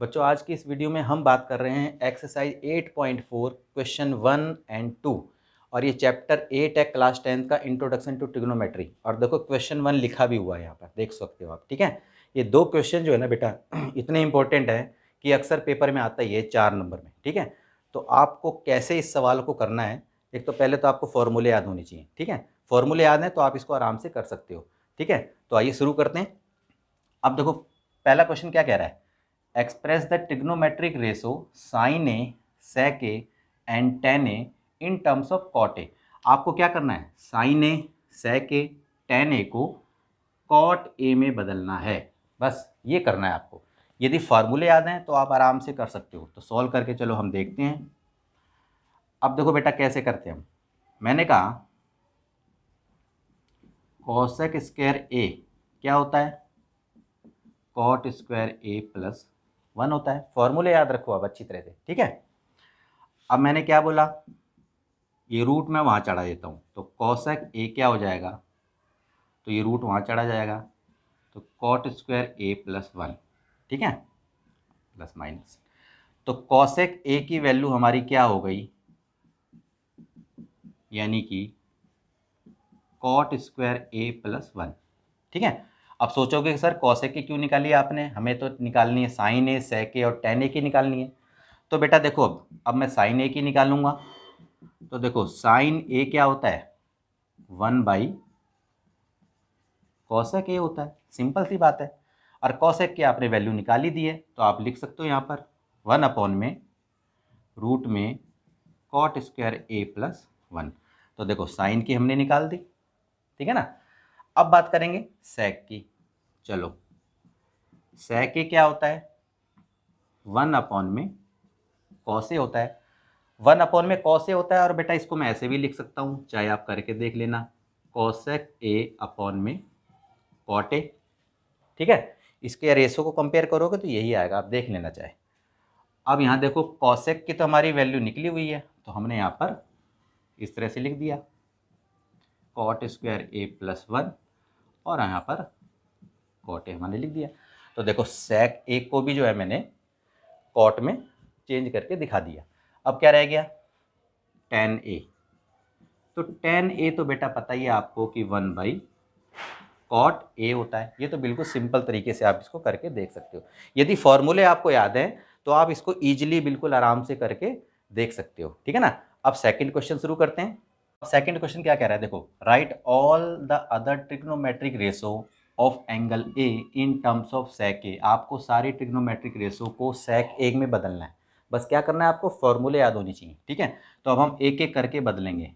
बच्चों आज की इस वीडियो में हम बात कर रहे हैं एक्सरसाइज 8.4 क्वेश्चन 1 एंड 2 और ये चैप्टर 8 है क्लास 10 का इंट्रोडक्शन टू ट्रिग्नोमेट्री। और देखो क्वेश्चन 1 लिखा भी हुआ है, यहाँ पर देख सकते हो आप। ठीक है, ये दो क्वेश्चन जो है ना बेटा इतने इंपॉर्टेंट है कि अक्सर पेपर में आता ही है 4 नंबर में। ठीक है, तो आपको कैसे इस सवाल को करना है, एक तो पहले तो आपको फॉर्मूले याद होने चाहिए। ठीक है, फॉर्मूले याद हैं तो आप इसको आराम से कर सकते हो। ठीक है, तो आइए शुरू करते हैं। अब देखो पहला क्वेश्चन क्या कह रहा है, express the trigonometric ratio sine A sec A and tan A in terms of cot A. आपको क्या करना है, sign A sec A ten ए को कॉट ए में बदलना है, बस ये करना है आपको। यदि फार्मूले याद हैं तो आप आराम से कर सकते हो। तो सॉल्व करके चलो हम देखते हैं। अब देखो बेटा कैसे करते हैं हम। मैंने कहा कॉसेक स्क्वायर ए क्या होता है, कॉट स्क्वायर ए प्लस 1 होता है। फॉर्मूले याद रखो आप अच्छी तरह से। ठीक है, अब मैंने क्या बोला, ये रूट मैं वहाँ चढ़ा देता हूँ तो कॉसेक ए क्या हो जाएगा, तो ये रूट वहाँ चढ़ा जाएगा तो कॉट स्क्वायर ए प्लस 1। ठीक है, प्लस माइनस, तो कॉसेक ए की वैल्यू हमारी क्या हो गई, यानी कि कॉट स्क्वायर ए प्लस 1। ठीक है, अब सोचोगे कि सर कॉसेक की क्यों निकाली आपने, हमें तो निकालनी है साइन ए सेक ए और टेन ए की निकालनी है। तो बेटा देखो अब मैं साइन ए की निकालूंगा तो देखो साइन ए क्या होता है, 1 कॉसेक ए होता है, सिंपल सी बात है। और कॉसेक की आपने वैल्यू निकाल ही दी है तो आप लिख सकते हो यहाँ पर 1/रूट में कॉट स्क्वायर ए प्लस 1। तो देखो साइन की हमने निकाल दी। ठीक है ना, अब बात करेंगे सेक की। चलो सेक ए क्या होता है, 1/कॉस ए होता है। 1/कॉस ए होता है और बेटा इसको मैं ऐसे भी लिख सकता हूँ, चाहे आप करके देख लेना, कॉसेक ए अपॉन में कॉट ए। ठीक है, इसके रेशो को कंपेयर करोगे तो यही आएगा, आप देख लेना चाहे। अब यहाँ देखो कॉसेक की तो हमारी वैल्यू निकली हुई है तो हमने यहाँ पर इस तरह से लिख दिया कॉट स्क्वायर ए प्लस 1 और यहाँ पर कॉट ए हमने लिख दिया। तो देखो सेक ए को भी जो है मैंने कॉट में चेंज करके दिखा दिया। अब क्या रह गया, टेन ए। तो टेन ए तो बेटा पता ही है आपको कि 1/कॉट ए होता है। ये तो बिल्कुल सिंपल तरीके से आप इसको करके देख सकते हो। यदि फॉर्मूले आपको याद हैं तो आप इसको ईजिली बिल्कुल आराम से करके देख सकते हो। ठीक है ना, अब सेकंड क्वेश्चन शुरू करते हैं। अब सेकंड क्वेश्चन क्या कह रहा है, देखो write all the other trigonometric ratio of angle A in terms of sec A. आपको सारी ट्रिग्नोमेट्रिक रेशो को सेक ए में बदलना है, बस क्या करना है आपको, फॉर्मूले याद होनी चाहिए। ठीक है, तो अब हम एक एक करके बदलेंगे।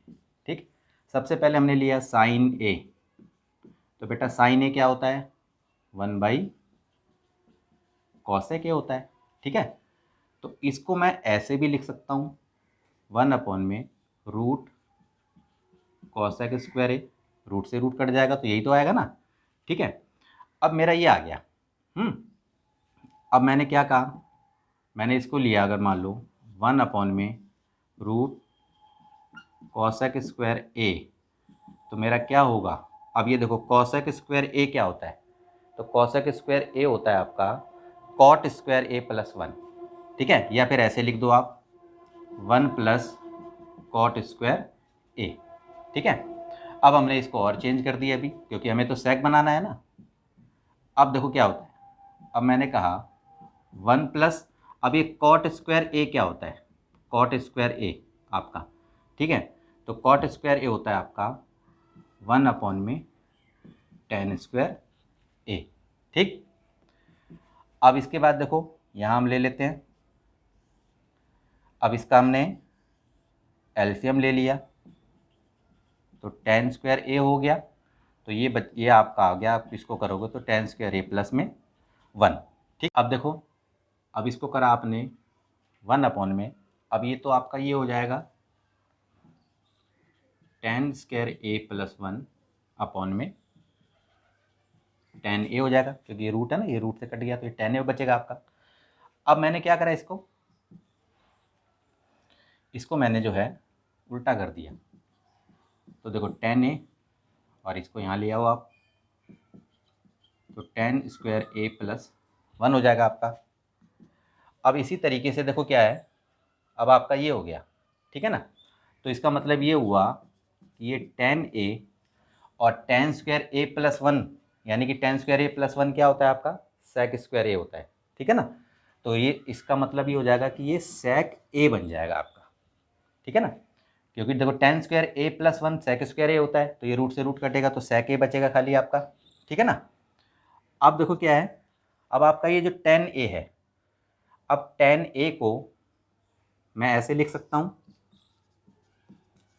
ठीक, सबसे पहले हमने लिया साइन ए। तो बेटा साइन ए क्या होता है, 1/कॉसेक ए होता है। ठीक है, तो इसको मैं ऐसे भी लिख सकता हूँ 1/रूट कॉसेक स्क्वायर ए। रूट से रूट कट जाएगा तो यही तो आएगा ना। ठीक है, अब मेरा ये आ गया। अब मैंने क्या कहा, मैंने इसको लिया अगर मान लो 1/रूट कॉसेक स्क्वायर ए, तो मेरा क्या होगा। अब ये देखो कॉसेक स्क्वायर ए क्या होता है, तो कॉसेक स्क्वायर ए होता है आपका कॉट स्क्वायर ए प्लस 1। ठीक है, या फिर ऐसे लिख दो आप 1+कॉट स्क्वायर ए। ठीक है, अब हमने इसको और चेंज कर दिया अभी, क्योंकि हमें तो सेक बनाना है ना। अब देखो क्या होता है, अब मैंने कहा 1+, अब ये कॉट स्क्वायर ए क्या होता है, कॉट स्क्वायर ए आपका। ठीक है, तो कॉट स्क्वायर ए होता है आपका 1/टेन स्क्वायर ए। ठीक, अब इसके बाद देखो यहाँ हम ले लेते हैं, अब इसका हमने एलसीएम ले लिया तो टेन स्क्वायर ए हो गया। तो ये आपका आ गया, आप इसको करोगे तो टेन स्क्वायर ए प्लस में 1। ठीक, अब देखो अब इसको करा आपने 1/में, अब ये तो आपका ये हो जाएगा टेन स्क्वायर ए प्लस 1/में टेन ए हो जाएगा, क्योंकि ये रूट है ना, ये रूट से कट गया तो ये टेन ए बचेगा आपका। अब मैंने क्या करा, इसको मैंने जो है उल्टा कर दिया। तो देखो टेन ए और इसको यहाँ ले आओ आप, तो टेन स्क्वायर ए प्लस 1 हो जाएगा आपका। अब इसी तरीके से देखो क्या है, अब आपका ये हो गया, ठीक है ना। तो इसका मतलब ये हुआ कि ये tan a और tan square a plus one, यानी कि tan square a plus one क्या होता है आपका, sec स्क्वायर a होता है, ठीक है ना। तो ये इसका मतलब ये हो जाएगा कि ये sec a बन जाएगा आपका, ठीक है ना। क्योंकि देखो tan square a plus one sec square a होता है, तो ये रूट से रूट कटेगा तो sec a बचेगा खाली आपका, ठीक है ना। अब देखो क्या है, अब आपका ये जो tan a है, अब tan a को मैं ऐसे लिख सकता हूँ,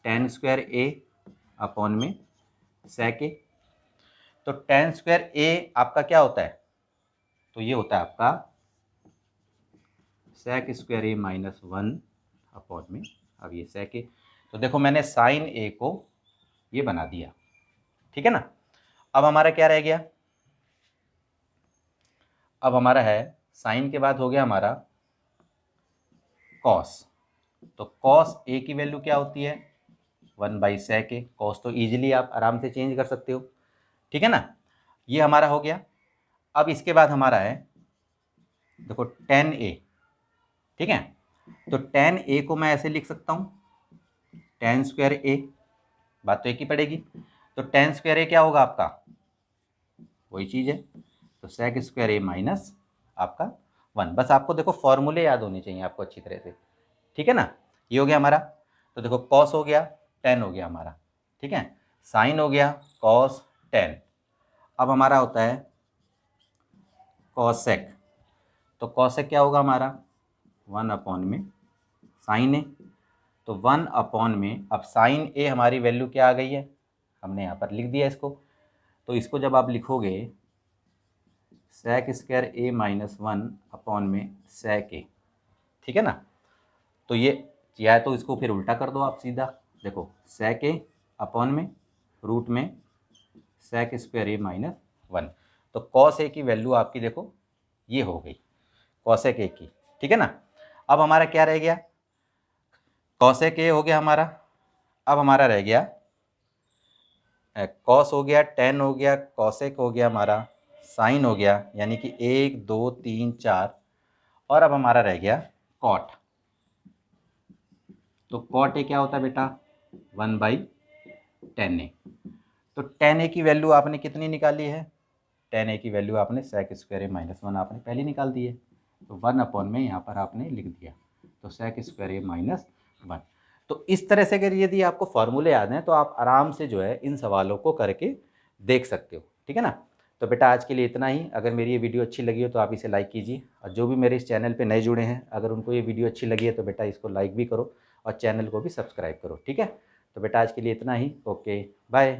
tan स्क्वायर a अपॉन में sec a। तो tan स्क्वायर a आपका क्या होता है, तो ये होता है आपका sec square a minus one upon में, अब ये sec a, तो देखो मैंने साइन a को ये बना दिया, ठीक है ना। अब हमारा क्या रह गया, अब हमारा है साइन के बाद हो गया हमारा कॉस। तो कॉस ए की वैल्यू क्या होती है, 1/sec a। कॉस तो ईजिली आप आराम से चेंज कर सकते हो, ठीक है ना। ये हमारा हो गया। अब इसके बाद हमारा है देखो tan a, ठीक है। तो tan a को मैं ऐसे लिख सकता हूँ tan स्क्वायर a, बात तो एक ही पड़ेगी। तो tan स्क्वायर a क्या होगा आपका, वही चीज़ है, तो sec स्क्वायर a माइनस आपका वन। बस आपको देखो फॉर्मूले याद होने चाहिए आपको अच्छी तरह से, ठीक है ना। ये हो गया हमारा, तो देखो कॉस हो गया, tan हो गया हमारा, ठीक है, साइन हो गया, कॉस tan। अब हमारा होता है कॉसेक। तो कॉसेक क्या होगा हमारा, 1 अपॉन में साइन ए। तो 1 अपॉन में, अब साइन ए हमारी वैल्यू क्या आ गई है, हमने यहाँ पर लिख दिया इसको। तो इसको जब आप लिखोगे sec square a minus one upon में sec a, ठीक है ना। तो ये या तो इसको फिर उल्टा कर दो आप सीधा, देखो sec a अपॉन में रूट में sec square a minus one. तो cos a की वैल्यू आपकी देखो ये हो गई cosec a की, ठीक है ना। अब हमारा क्या रह गया, cosec a हो गया हमारा। अब हमारा रह गया cos हो गया, tan हो गया, cosec हो गया हमारा, साइन हो गया, यानी कि 1 2 3 4, और अब हमारा रह गया cot। तो cot a क्या होता है बेटा, 1/tan a। तो tan a की वैल्यू आपने कितनी निकाली है, tan a की वैल्यू आपने sec square a minus one आपने पहले निकाल दी है। तो 1 अपॉन में यहाँ पर आपने लिख दिया, तो sec square a minus one. तो इस तरह से अगर यदि आपको फॉर्मूले याद हैं तो आप आराम से जो है इन सवालों को करके देख सकते हो, ठीक है ना। तो बेटा आज के लिए इतना ही। अगर मेरी ये वीडियो अच्छी लगी हो तो आप इसे लाइक कीजिए, और जो भी मेरे इस चैनल पे नए जुड़े हैं अगर उनको ये वीडियो अच्छी लगी है तो बेटा इसको लाइक भी करो और चैनल को भी सब्सक्राइब करो, ठीक है। तो बेटा आज के लिए इतना ही, ओके बाय।